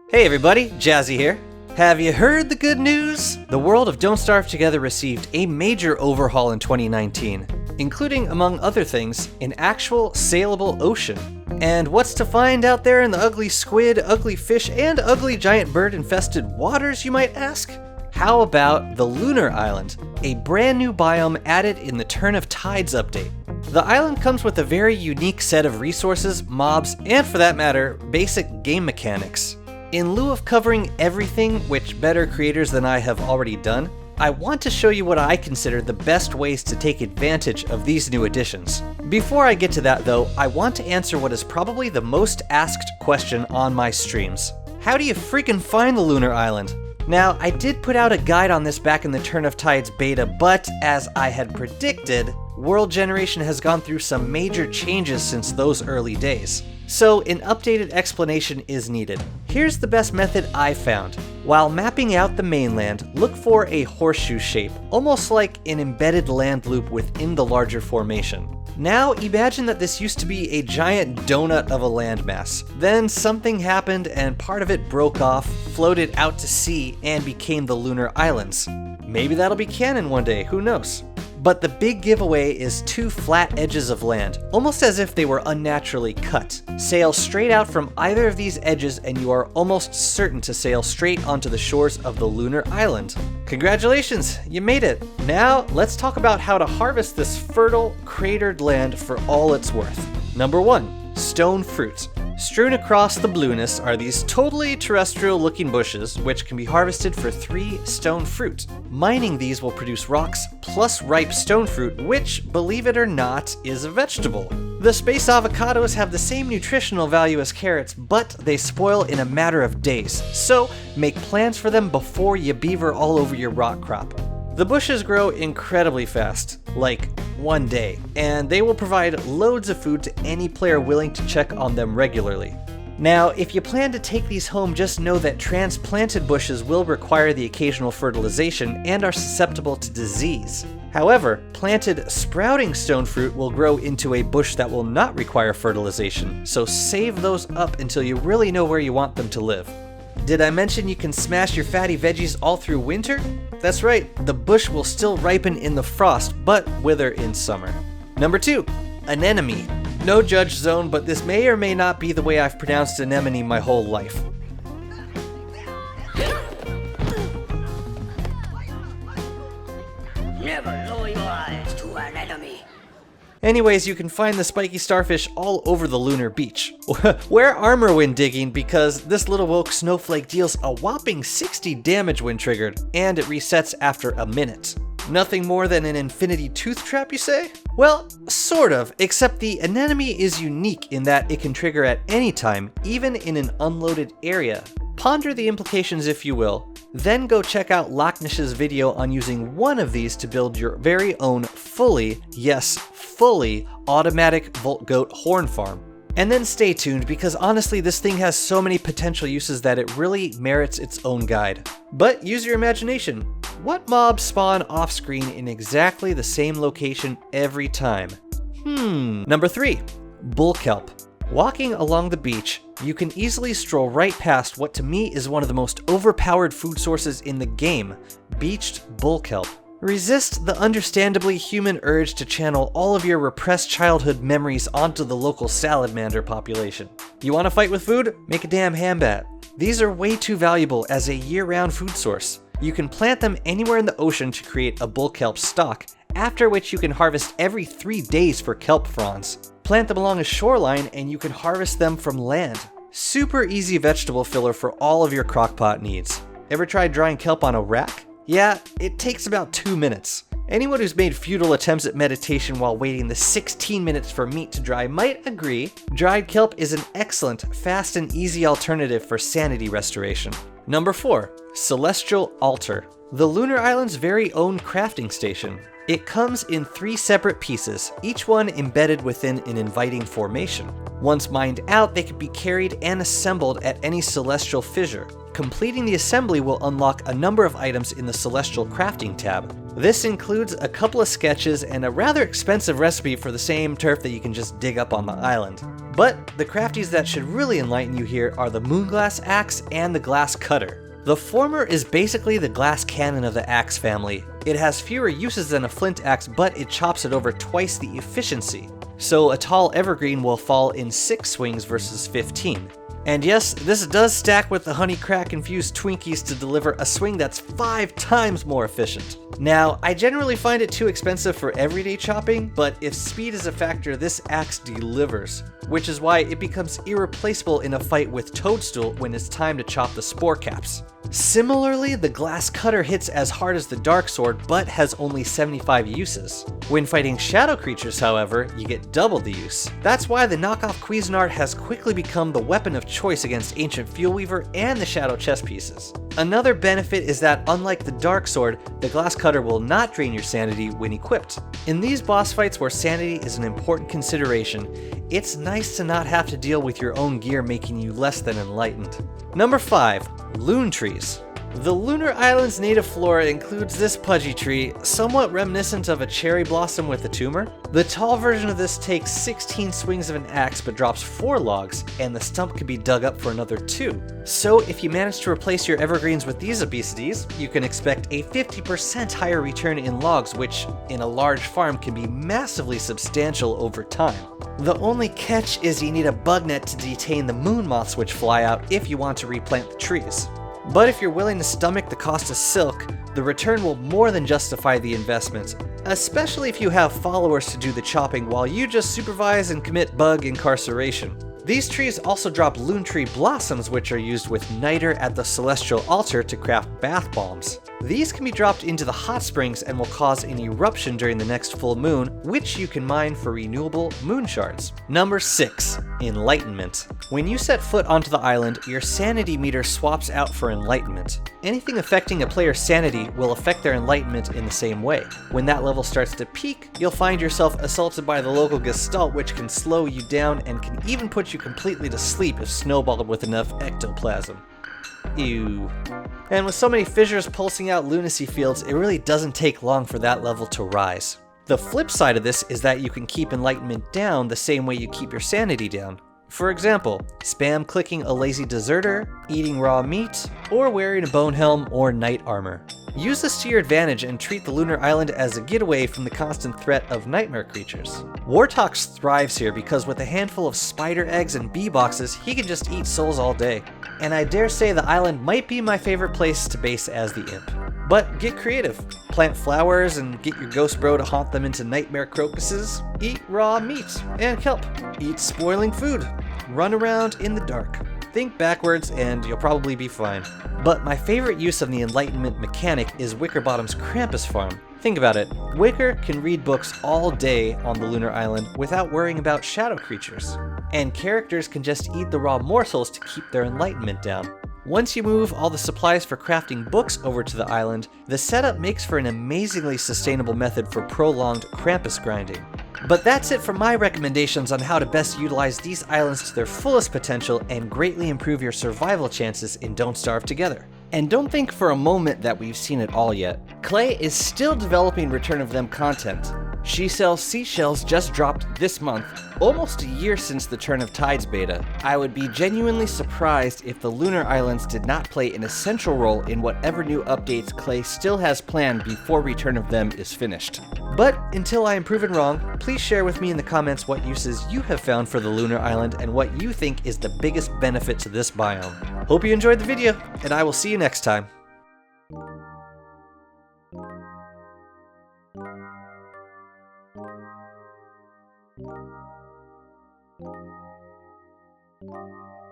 Hey everybody, Jazzy here. Have you heard the good news? The world of Don't Starve Together received a major overhaul in 2019, including, among other things, an actual sailable ocean. And what's to find out there in the ugly squid, ugly fish, and ugly giant bird-infested waters, you might ask? How about the Lunar Island, a brand new biome added in the Turn of Tides update? The island comes with a very unique set of resources, mobs, and for that matter, basic game mechanics. In lieu of covering everything, which better creators than I have already done, I want to show you what I consider the best ways to take advantage of these new additions. Before I get to that though, I want to answer what is probably the most asked question on my streams. How do you freaking find the Lunar Island? Now, I did put out a guide on this back in the Turn of Tides beta, but as I had predicted, world generation has gone through some major changes since those early days. So an updated explanation is needed. Here's the best method I found. While mapping out the mainland, look for a horseshoe shape, almost like an embedded land loop within the larger formation. Now imagine that this used to be a giant donut of a landmass. Then something happened and part of it broke off, floated out to sea, and became the Lunar Islands. Maybe that'll be canon one day, who knows? But the big giveaway is two flat edges of land, almost as if they were unnaturally cut. Sail straight out from either of these edges and you are almost certain to sail straight onto the shores of the Lunar Island. Congratulations, you made it! Now, let's talk about how to harvest this fertile, cratered land for all it's worth. Number 1. Stone fruit. Strewn across the blueness are these totally terrestrial looking bushes, which can be harvested for 3 stone fruit. Mining these will produce rocks plus ripe stone fruit, which, believe it or not, is a vegetable. The space avocados have the same nutritional value as carrots, but they spoil in a matter of days, so make plans for them before you beaver all over your rock crop. The bushes grow incredibly fast, like one day, and they will provide loads of food to any player willing to check on them regularly. Now, if you plan to take these home, just know that transplanted bushes will require the occasional fertilization and are susceptible to disease. However, planted sprouting stone fruit will grow into a bush that will not require fertilization, so save those up until you really know where you want them to live. Did I mention you can smash your fatty veggies all through winter? That's right, the bush will still ripen in the frost, but wither in summer. Number 2, anemone. No judge zone, but this may or may not be the way I've pronounced anemone my whole life. Never lower your eyes to an enemy. Anyways, you can find the spiky starfish all over the lunar beach. Wear armor when digging because this little woke snowflake deals a whopping 60 damage when triggered, and it resets after a minute. Nothing more than an infinity tooth trap, you say? Well, sort of, except the anemone is unique in that it can trigger at any time, even in an unloaded area. Ponder the implications if you will, then go check out Locknish's video on using one of these to build your very own fully, yes, fully automatic Volt Goat horn farm. And then stay tuned because honestly this thing has so many potential uses that it really merits its own guide. But use your imagination. What mobs spawn off screen in exactly the same location every time? Number 3, bull kelp. Walking along the beach, you can easily stroll right past what to me is one of the most overpowered food sources in the game, beached bull kelp. Resist the understandably human urge to channel all of your repressed childhood memories onto the local salamander population. You want to fight with food? Make a damn hambat. These are way too valuable as a year-round food source. You can plant them anywhere in the ocean to create a bull kelp stock, after which you can harvest every 3 days for kelp fronds. Plant them along a shoreline and you can harvest them from land. Super easy vegetable filler for all of your crockpot needs. Ever tried drying kelp on a rack? Yeah, it takes about 2 minutes. Anyone who's made futile attempts at meditation while waiting the 16 minutes for meat to dry might agree. Dried kelp is an excellent, fast and easy alternative for sanity restoration. Number 4, celestial altar. The Lunar Island's very own crafting station. It comes in 3 separate pieces, each one embedded within an inviting formation. Once mined out, they can be carried and assembled at any celestial fissure. Completing the assembly will unlock a number of items in the Celestial Crafting tab. This includes a couple of sketches and a rather expensive recipe for the same turf that you can just dig up on the island. But the crafties that should really enlighten you here are the Moonglass Axe and the Glass Cutter. The former is basically the glass cannon of the axe family. It has fewer uses than a flint axe, but it chops it over twice the efficiency. So a tall evergreen will fall in 6 swings versus 15. And yes, this does stack with the honey crack infused Twinkies to deliver a swing that's 5 times more efficient. Now, I generally find it too expensive for everyday chopping, but if speed is a factor, this axe delivers, which is why it becomes irreplaceable in a fight with Toadstool when it's time to chop the spore caps. Similarly, the Glass Cutter hits as hard as the Dark Sword, but has only 75 uses. When fighting shadow creatures, however, you get double the use. That's why the knockoff Cuisinart has quickly become the weapon of choice against Ancient Fuelweaver and the Shadow chess pieces. Another benefit is that, unlike the Dark Sword, the Glass Cutter will not drain your sanity when equipped. In these boss fights where sanity is an important consideration, it's nice to not have to deal with your own gear making you less than enlightened. Number 5. Loon Trees. The Lunar Island's native flora includes this pudgy tree, somewhat reminiscent of a cherry blossom with a tumor. The tall version of this takes 16 swings of an axe but drops 4 logs, and the stump can be dug up for another 2. So if you manage to replace your evergreens with these obesities, you can expect a 50% higher return in logs, which in a large farm can be massively substantial over time. The only catch is you need a bug net to detain the moon moths which fly out if you want to replant the trees. But if you're willing to stomach the cost of silk, the return will more than justify the investment, especially if you have followers to do the chopping while you just supervise and commit bug incarceration. These trees also drop loon tree blossoms, which are used with niter at the celestial altar to craft bath bombs. These can be dropped into the hot springs and will cause an eruption during the next full moon, which you can mine for renewable moon shards. Number 6. Enlightenment. When you set foot onto the island, your sanity meter swaps out for enlightenment. Anything affecting a player's sanity will affect their enlightenment in the same way. When that level starts to peak, you'll find yourself assaulted by the local gestalt, which can slow you down and can even put you completely to sleep if snowballed with enough ectoplasm. Ew. And with so many fissures pulsing out lunacy fields, it really doesn't take long for that level to rise. The flip side of this is that you can keep enlightenment down the same way you keep your sanity down. For example, spam clicking a lazy deserter, eating raw meat, or wearing a bone helm or knight armor. Use this to your advantage and treat the Lunar Island as a getaway from the constant threat of nightmare creatures. Wartox thrives here because with a handful of spider eggs and bee boxes, he can just eat souls all day. And I dare say the island might be my favorite place to base as the imp. But get creative. Plant flowers and get your ghost bro to haunt them into nightmare crocuses. Eat raw meat and kelp. Eat spoiling food. Run around in the dark. Think backwards and you'll probably be fine. But my favorite use of the Enlightenment mechanic is Wickerbottom's Krampus farm. Think about it. Wicker can read books all day on the Lunar Island without worrying about shadow creatures. And characters can just eat the raw morsels to keep their enlightenment down. Once you move all the supplies for crafting books over to the island, the setup makes for an amazingly sustainable method for prolonged Krampus grinding. But that's it for my recommendations on how to best utilize these islands to their fullest potential and greatly improve your survival chances in Don't Starve Together. And don't think for a moment that we've seen it all yet. Clay is still developing Return of Them content. She Sells Seashells just dropped this month, almost a year since the Turn of Tides beta. I would be genuinely surprised if the Lunar Islands did not play an essential role in whatever new updates Clay still has planned before Return of Them is finished. But until I am proven wrong, please share with me in the comments what uses you have found for the Lunar Island and what you think is the biggest benefit to this biome. Hope you enjoyed the video, and I will see you next time. Thank you.